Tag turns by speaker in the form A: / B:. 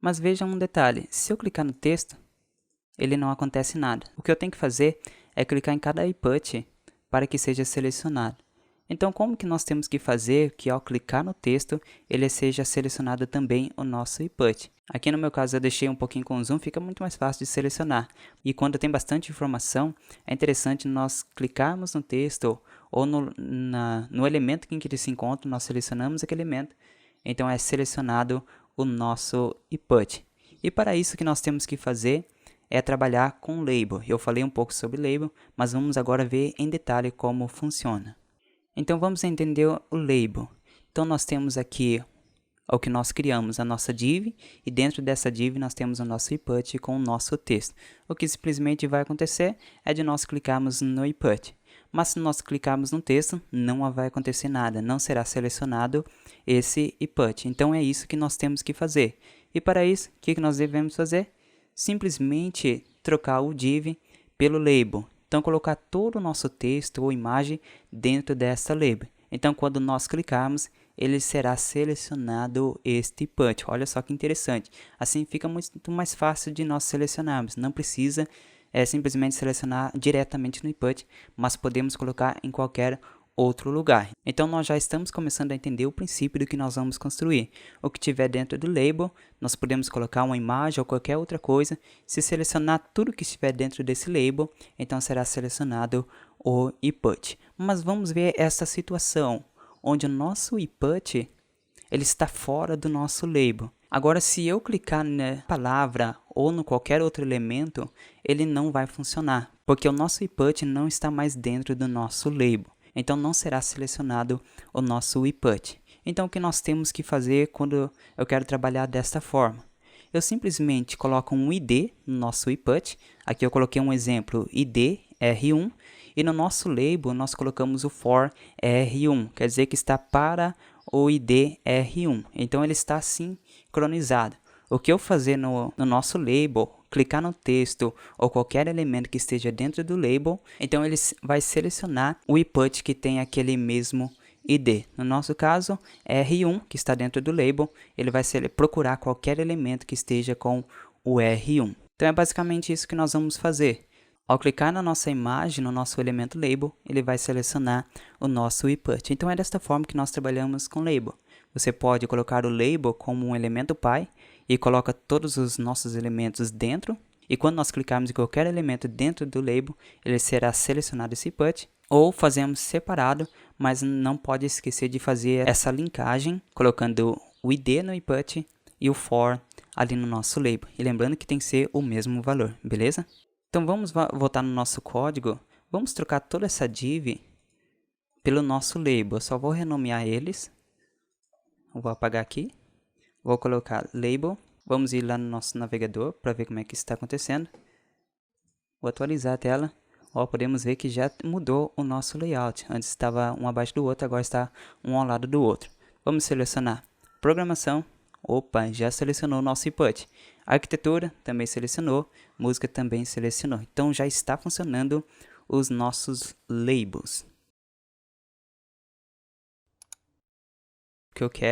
A: Mas veja um detalhe, se eu clicar no texto, ele não acontece nada. O que eu tenho que fazer é clicar em cada input para que seja selecionado. Então, como que nós temos que fazer que ao clicar no texto, ele seja selecionado também o nosso input? Aqui no meu caso eu deixei um pouquinho com zoom, fica muito mais fácil de selecionar. E quando tem bastante informação, é interessante nós clicarmos no texto ou no elemento em que ele se encontra, nós selecionamos aquele elemento. Então é selecionado o nosso input. E para isso que nós temos que fazer é trabalhar com label. Eu falei um pouco sobre label, mas vamos agora ver em detalhe como funciona. Então vamos entender o label. Então nós temos aqui o que nós criamos, a nossa div, e dentro dessa div nós temos o nosso input com o nosso texto. O que simplesmente vai acontecer é de nós clicarmos no input. Mas se nós clicarmos no texto, não vai acontecer nada, não será selecionado esse input. Então é isso que nós temos que fazer. E para isso, o que nós devemos fazer? Simplesmente trocar o div pelo label. Então colocar todo o nosso texto ou imagem dentro dessa label. Então quando nós clicarmos, ele será selecionado este input. Olha só que interessante. Assim fica muito mais fácil de nós selecionarmos. Não precisa simplesmente selecionar diretamente no input, mas podemos colocar em qualquer outro lugar. Então nós já estamos começando a entender o princípio do que nós vamos construir. O que tiver dentro do label, nós podemos colocar uma imagem ou qualquer outra coisa. Se selecionar tudo que estiver dentro desse label, então será selecionado o input. Mas vamos ver essa situação, onde o nosso input ele está fora do nosso label. Agora, se eu clicar na palavra ou no qualquer outro elemento, ele não vai funcionar, porque o nosso input não está mais dentro do nosso label. Então, não será selecionado o nosso input. Então, o que nós temos que fazer quando eu quero trabalhar desta forma? Eu simplesmente coloco um ID no nosso input. Aqui eu coloquei um exemplo, ID R1. E no nosso label, nós colocamos o for R1. Quer dizer que está para o ID R1. Então, ele está sincronizado. O que eu fazer no nosso label, clicar no texto ou qualquer elemento que esteja dentro do label, então ele vai selecionar o input que tem aquele mesmo ID. No nosso caso, R1, que está dentro do label, ele vai procurar qualquer elemento que esteja com o R1. Então é basicamente isso que nós vamos fazer. Ao clicar na nossa imagem, no nosso elemento label, ele vai selecionar o nosso input. Então é desta forma que nós trabalhamos com label. Você pode colocar o label como um elemento pai e coloca todos os nossos elementos dentro. E quando nós clicarmos em qualquer elemento dentro do label, ele será selecionado esse input. Ou fazemos separado, mas não pode esquecer de fazer essa linkagem, colocando o ID no input e o for ali no nosso label. E lembrando que tem que ser o mesmo valor, beleza? Então vamos voltar no nosso código. Vamos trocar toda essa div pelo nosso label. Eu só vou renomear eles. Eu vou apagar aqui. Vou colocar label. Vamos ir lá no nosso navegador para ver como é que está acontecendo. Vou atualizar a tela. Ó, podemos ver que já mudou o nosso layout. Antes estava um abaixo do outro, agora está um ao lado do outro. Vamos selecionar programação. Opa, já selecionou o nosso input. Arquitetura também selecionou. Música também selecionou. Então já está funcionando os nossos labels. O que eu quero